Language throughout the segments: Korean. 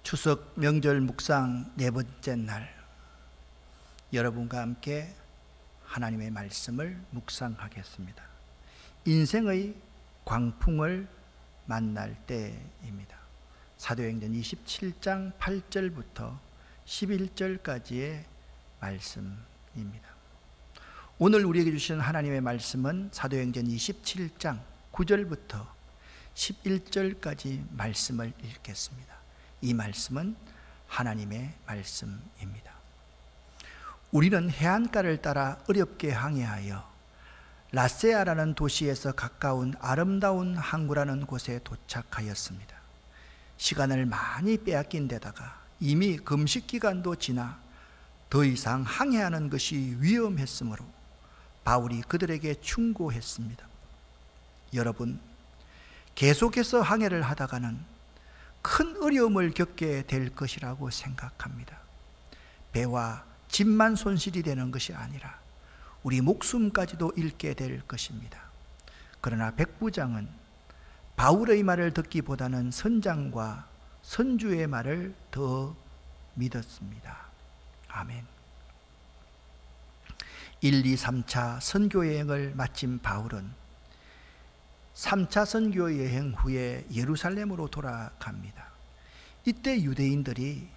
추석 명절 묵상 네 번째 날, 여러분과 함께 하나님의 말씀을 묵상하겠습니다. 인생의 광풍을 만날 때입니다. 사도행전 27장 8절부터 11절까지의 말씀입니다. 오늘 우리에게 주신 하나님의 말씀은 사도행전 27장 9절부터 11절까지 말씀을 읽겠습니다. 이 말씀은 하나님의 말씀입니다. 우리는 해안가를 따라 어렵게 항해하여 라세아라는 도시에서 가까운 아름다운 항구라는 곳에 도착하였습니다. 시간을 많이 빼앗긴 데다가 이미 금식 기간도 지나 더 이상 항해하는 것이 위험했으므로 바울이 그들에게 충고했습니다. 여러분, 계속해서 항해를 하다가는 큰 어려움을 겪게 될 것이라고 생각합니다. 배와 집만 손실이 되는 것이 아니라 우리 목숨까지도 잃게 될 것입니다. 그러나 백부장은 바울의 말을 듣기보다는 선장과 선주의 말을 더 믿었습니다. 아멘. 1, 2, 3차 선교여행을 마친 바울은 3차 선교여행 후에 예루살렘으로 돌아갑니다. 이때 유대인들이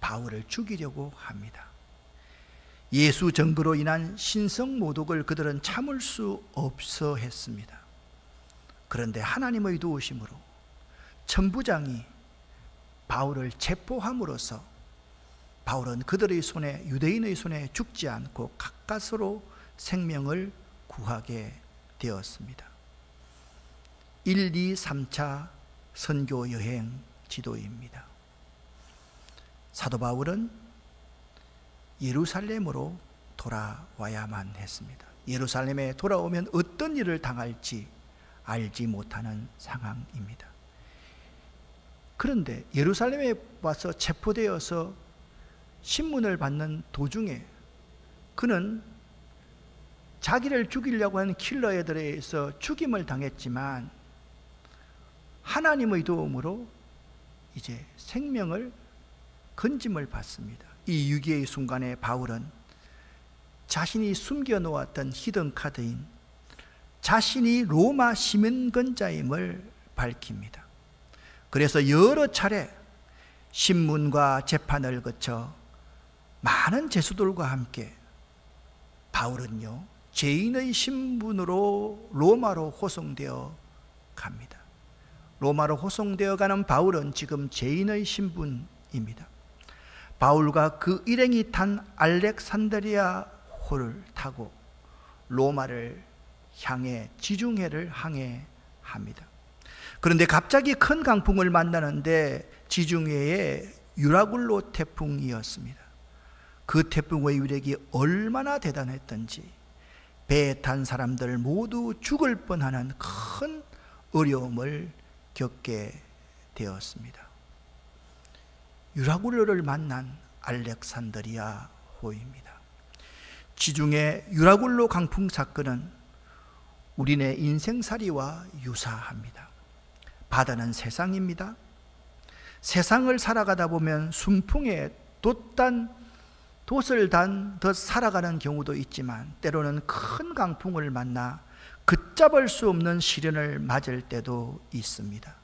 바울을 죽이려고 합니다. 예수 증거로 인한 신성 모독을 그들은 참을 수 없어 했습니다. 그런데 하나님의 도우심으로 천부장이 바울을 체포함으로써 바울은 그들의 손에, 유대인의 손에 죽지 않고 가까스로 생명을 구하게 되었습니다. 1, 2, 3차 선교 여행 지도입니다. 사도 바울은 예루살렘으로 돌아와야만 했습니다. 예루살렘에 돌아오면 어떤 일을 당할지 알지 못하는 상황입니다. 그런데 예루살렘에 와서 체포되어서 신문을 받는 도중에 그는 자기를 죽이려고 하는 킬러에 의해서 죽임을 당했지만 하나님의 도움으로 이제 생명을 건짐을 받습니다. 이 위기의 순간에 바울은 자신이 숨겨놓았던 히든카드인 자신이 로마 시민권자임을 밝힙니다. 그래서 여러 차례 신문과 재판을 거쳐 많은 제수들과 함께 바울은요, 죄인의 신분으로 로마로 호송되어 갑니다. 로마로 호송되어 가는 바울은 지금 죄인의 신분입니다. 바울과 그 일행이 탄 알렉산드리아 호를 타고 로마를 향해 지중해를 항해합니다. 그런데 갑자기 큰 강풍을 만나는데 지중해의 유라굴로 태풍이었습니다. 그 태풍의 위력이 얼마나 대단했던지 배에 탄 사람들 모두 죽을 뻔하는 큰 어려움을 겪게 되었습니다. 유라굴로를 만난 알렉산드리아 호입니다. 지중해 유라굴로 강풍 사건은 우리네 인생살이와 유사합니다. 바다는 세상입니다. 세상을 살아가다 보면 순풍에 돛을 단 더 살아가는 경우도 있지만 때로는 큰 강풍을 만나 걷잡을 수 없는 시련을 맞을 때도 있습니다.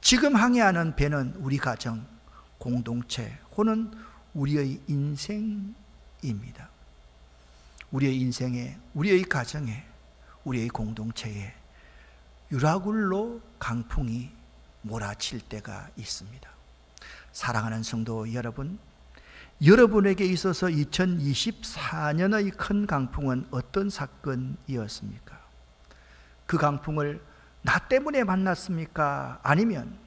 지금 항해하는 배는 우리 가정, 공동체, 호는 우리의 인생입니다. 우리의 인생에, 우리의 가정에, 우리의 공동체에 유라굴로 강풍이 몰아칠 때가 있습니다. 사랑하는 성도 여러분, 여러분에게 있어서 2024년의 큰 강풍은 어떤 사건이었습니까? 그 강풍을 나 때문에 만났습니까? 아니면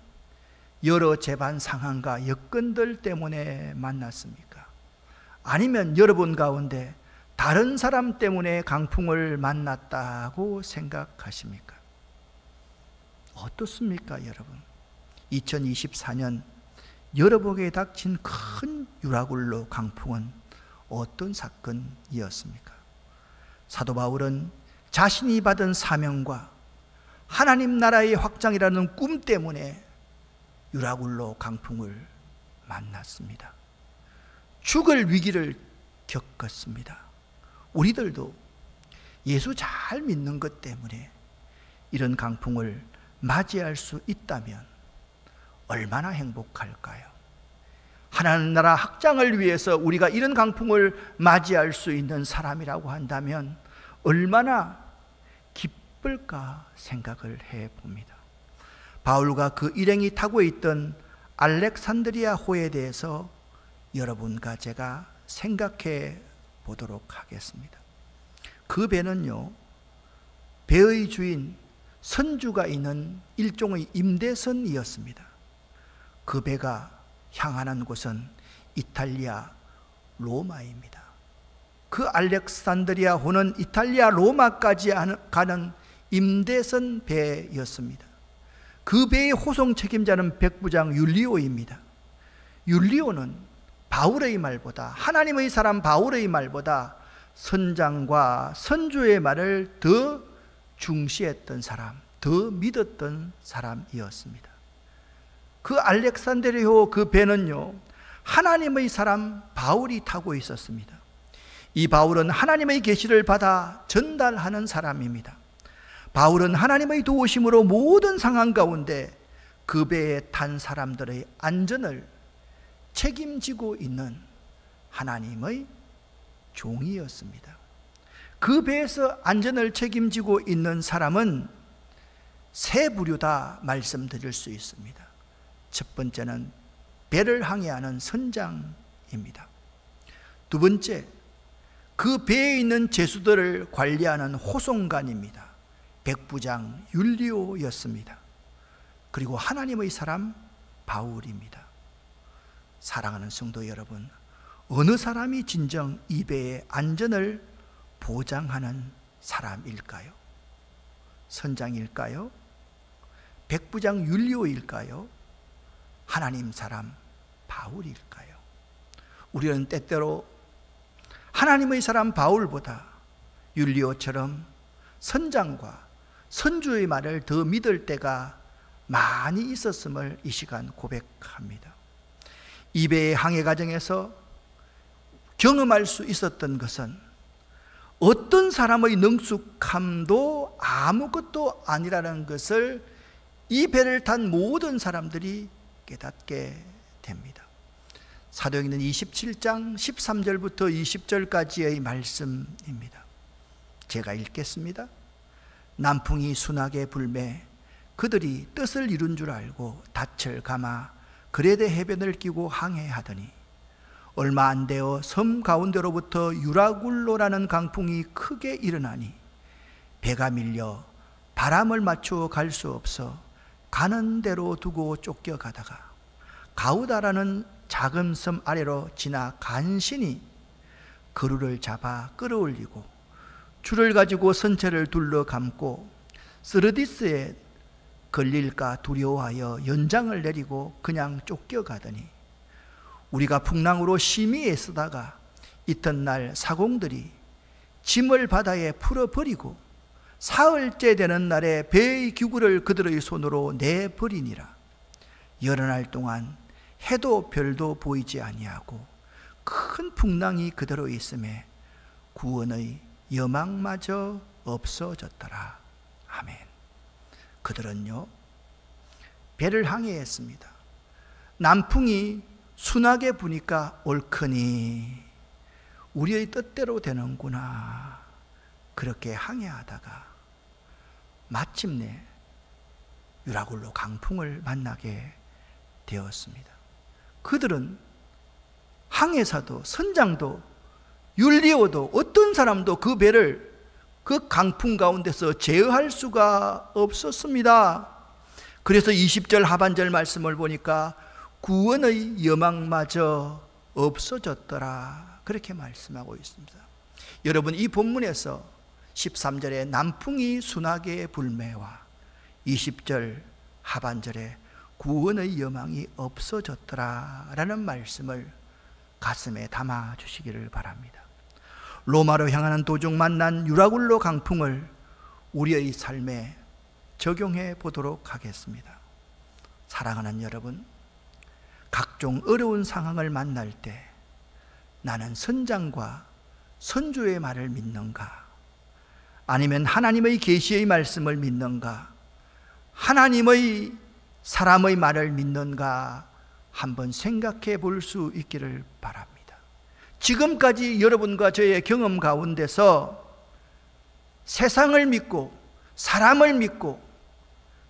여러 재반 상황과 여건들 때문에 만났습니까? 아니면 여러분 가운데 다른 사람 때문에 강풍을 만났다고 생각하십니까? 어떻습니까, 여러분? 2024년 여러분에게 닥친 큰 유라굴로 강풍은 어떤 사건이었습니까? 사도 바울은 자신이 받은 사명과 하나님 나라의 확장이라는 꿈 때문에 유라굴로 강풍을 만났습니다. 죽을 위기를 겪었습니다. 우리들도 예수 잘 믿는 것 때문에 이런 강풍을 맞이할 수 있다면 얼마나 행복할까요? 하나님 나라 확장을 위해서 우리가 이런 강풍을 맞이할 수 있는 사람이라고 한다면 얼마나 기쁠까 생각을 해봅니다. 바울과 그 일행이 타고 있던 알렉산드리아 호에 대해서 여러분과 제가 생각해 보도록 하겠습니다. 그 배는요, 배의 주인 선주가 있는 일종의 임대선이었습니다. 그 배가 향하는 곳은 이탈리아 로마입니다. 그 알렉산드리아 호는 이탈리아 로마까지 가는 임대선 배였습니다. 그 배의 호송 책임자는 백부장 율리오입니다. 율리오는 바울의 말보다, 하나님의 사람 바울의 말보다 선장과 선주의 말을 더 중시했던 사람, 더 믿었던 사람이었습니다. 그 알렉산드리아호 그 배는요, 하나님의 사람 바울이 타고 있었습니다. 이 바울은 하나님의 계시를 받아 전달하는 사람입니다. 바울은 하나님의 도우심으로 모든 상황 가운데 그 배에 탄 사람들의 안전을 책임지고 있는 하나님의 종이었습니다. 그 배에서 안전을 책임지고 있는 사람은 세 부류다 말씀드릴 수 있습니다. 첫 번째는 배를 항해하는 선장입니다. 두 번째, 그 배에 있는 제수들을 관리하는 호송관입니다. 백부장 율리오였습니다. 그리고 하나님의 사람 바울입니다. 사랑하는 성도 여러분, 어느 사람이 진정 이 배의 안전을 보장하는 사람일까요? 선장일까요? 백부장 율리오일까요? 하나님 사람 바울일까요? 우리는 때때로 하나님의 사람 바울보다 율리오처럼 선장과 선주의 말을 더 믿을 때가 많이 있었음을 이 시간 고백합니다. 이 배의 항해 과정에서 경험할 수 있었던 것은 어떤 사람의 능숙함도 아무것도 아니라는 것을 이 배를 탄 모든 사람들이 깨닫게 됩니다. 사도행전 27장 13절부터 20절까지의 말씀입니다. 제가 읽겠습니다. 남풍이 순하게 불매 그들이 뜻을 이룬 줄 알고 닻을 감아 그레데 해변을 끼고 항해하더니 얼마 안 되어 섬 가운데로부터 유라굴로라는 강풍이 크게 일어나니 배가 밀려 바람을 맞추어 갈 수 없어 가는 대로 두고 쫓겨가다가 가우다라는 작은 섬 아래로 지나 간신히 그루를 잡아 끌어올리고 줄을 가지고 선체를 둘러 감고 스르디스에 걸릴까 두려워하여 연장을 내리고 그냥 쫓겨가더니 우리가 풍랑으로 심히 애쓰다가 이튿날 사공들이 짐을 바다에 풀어버리고 사흘째 되는 날에 배의 기구를 그들의 손으로 내버리니라. 여러 날 동안 해도 별도 보이지 아니하고 큰 풍랑이 그대로 있음에 구원의 여망마저 없어졌더라. 아멘. 그들은요, 배를 항해했습니다. 남풍이 순하게 부니까 옳거니 우리의 뜻대로 되는구나, 그렇게 항해하다가 마침내 유라굴로 강풍을 만나게 되었습니다. 그들은 항해사도 선장도 율리오도 어떤 사람도 그 배를 그 강풍 가운데서 제어할 수가 없었습니다. 그래서 20절 하반절 말씀을 보니까 구원의 여망마저 없어졌더라, 그렇게 말씀하고 있습니다. 여러분, 이 본문에서 13절에 남풍이 순하게 불매와 20절 하반절에 구원의 여망이 없어졌더라 라는 말씀을 가슴에 담아 주시기를 바랍니다. 로마로 향하는 도중 만난 유라굴로 강풍을 우리의 삶에 적용해 보도록 하겠습니다. 사랑하는 여러분, 각종 어려운 상황을 만날 때 나는 선장과 선조의 말을 믿는가? 아니면 하나님의 계시의 말씀을 믿는가? 하나님의 사람의 말을 믿는가? 한번 생각해 볼 수 있기를 바랍니다. 지금까지 여러분과 저의 경험 가운데서 세상을 믿고 사람을 믿고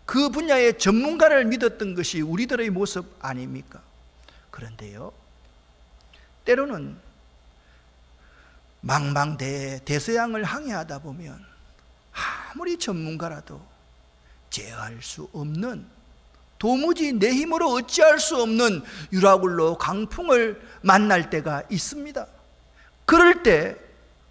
그 분야의 전문가를 믿었던 것이 우리들의 모습 아닙니까? 그런데요, 때로는 대서양을 항해하다 보면 아무리 전문가라도 제어할 수 없는, 도무지 내 힘으로 어찌할 수 없는 유라굴로 강풍을 만날 때가 있습니다. 그럴 때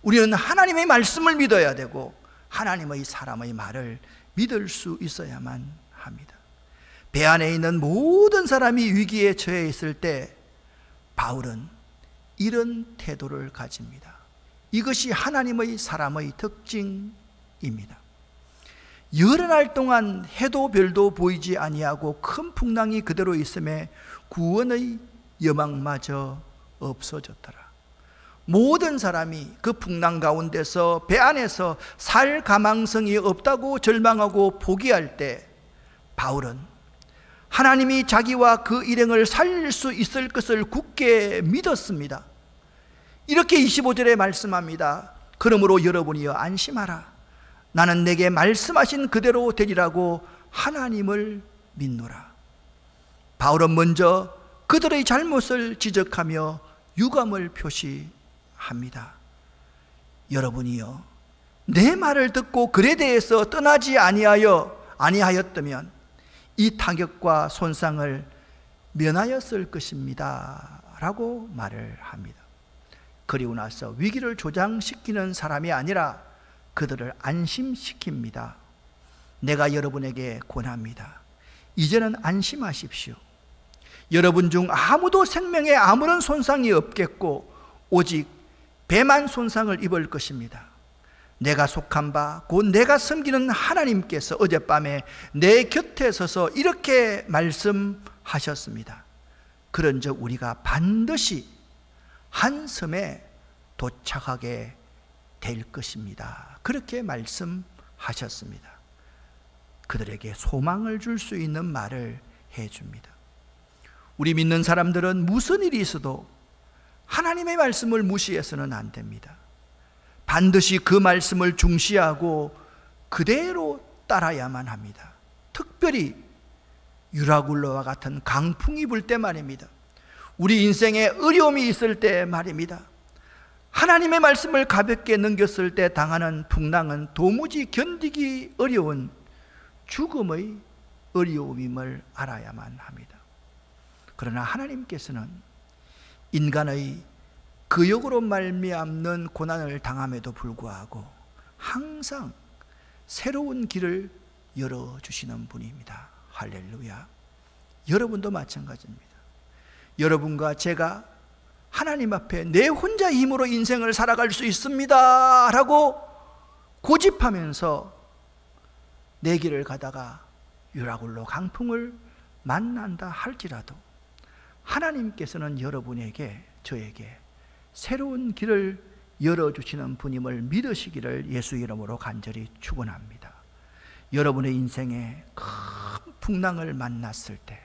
우리는 하나님의 말씀을 믿어야 되고 하나님의 사람의 말을 믿을 수 있어야만 합니다. 배 안에 있는 모든 사람이 위기에 처해 있을 때 바울은 이런 태도를 가집니다. 이것이 하나님의 사람의 특징입니다. 여러 날 동안 해도 별도 보이지 아니하고 큰 풍랑이 그대로 있음에 구원의 여망마저 없어졌더라. 모든 사람이 그 풍랑 가운데서 배 안에서 살 가망성이 없다고 절망하고 포기할 때 바울은 하나님이 자기와 그 일행을 살릴 수 있을 것을 굳게 믿었습니다. 이렇게 25절에 말씀합니다. 그러므로 여러분이여 안심하라. 나는 내게 말씀하신 그대로 되리라고 하나님을 믿노라. 바울은 먼저 그들의 잘못을 지적하며 유감을 표시합니다. 여러분이요, 내 말을 듣고 글에 대해서 떠나지 아니하였다면 이 타격과 손상을 면하였을 것입니다 라고 말을 합니다. 그리고 나서 위기를 조장시키는 사람이 아니라 그들을 안심시킵니다. 내가 여러분에게 권합니다. 이제는 안심하십시오. 여러분 중 아무도 생명에 아무런 손상이 없겠고 오직 배만 손상을 입을 것입니다. 내가 속한 바 곧 내가 섬기는 하나님께서 어젯밤에 내 곁에 서서 이렇게 말씀하셨습니다. 그런즉 우리가 반드시 한 섬에 도착하게 될 것입니다. 그렇게 말씀하셨습니다. 그들에게 소망을 줄 수 있는 말을 해줍니다. 우리 믿는 사람들은 무슨 일이 있어도 하나님의 말씀을 무시해서는 안 됩니다. 반드시 그 말씀을 중시하고 그대로 따라야만 합니다. 특별히 유라굴로와 같은 강풍이 불 때 말입니다. 우리 인생에 어려움이 있을 때 말입니다. 하나님의 말씀을 가볍게 넘겼을 때 당하는 풍랑은 도무지 견디기 어려운 죽음의 어려움임을 알아야만 합니다. 그러나 하나님께서는 인간의 그 역으로 말미암는 고난을 당함에도 불구하고 항상 새로운 길을 열어주시는 분입니다. 할렐루야. 여러분도 마찬가지입니다. 여러분과 제가 하나님 앞에 내 혼자 힘으로 인생을 살아갈 수 있습니다 라고 고집하면서 내 길을 가다가 유라굴로 강풍을 만난다 할지라도 하나님께서는 여러분에게, 저에게 새로운 길을 열어주시는 분임을 믿으시기를 예수 이름으로 간절히 축원합니다. 여러분의 인생에 큰 풍랑을 만났을 때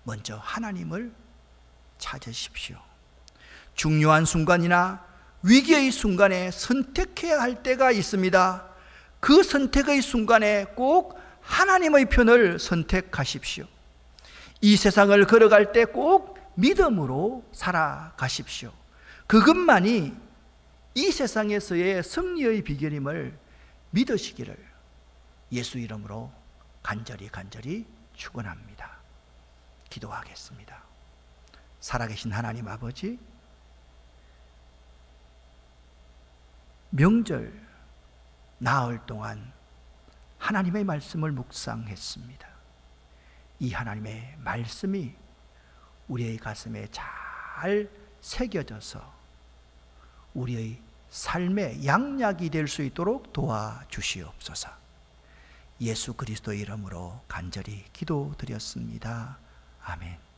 먼저 하나님을 찾으십시오. 중요한 순간이나 위기의 순간에 선택해야 할 때가 있습니다. 그 선택의 순간에 꼭 하나님의 편을 선택하십시오. 이 세상을 걸어갈 때 꼭 믿음으로 살아가십시오. 그것만이 이 세상에서의 승리의 비결임을 믿으시기를 예수 이름으로 간절히 축원합니다. 기도하겠습니다. 살아계신 하나님 아버지, 명절 나흘 동안 하나님의 말씀을 묵상했습니다. 이 하나님의 말씀이 우리의 가슴에 잘 새겨져서 우리의 삶의 양약이 될 수 있도록 도와주시옵소서. 예수 그리스도의 이름으로 간절히 기도드렸습니다. 아멘.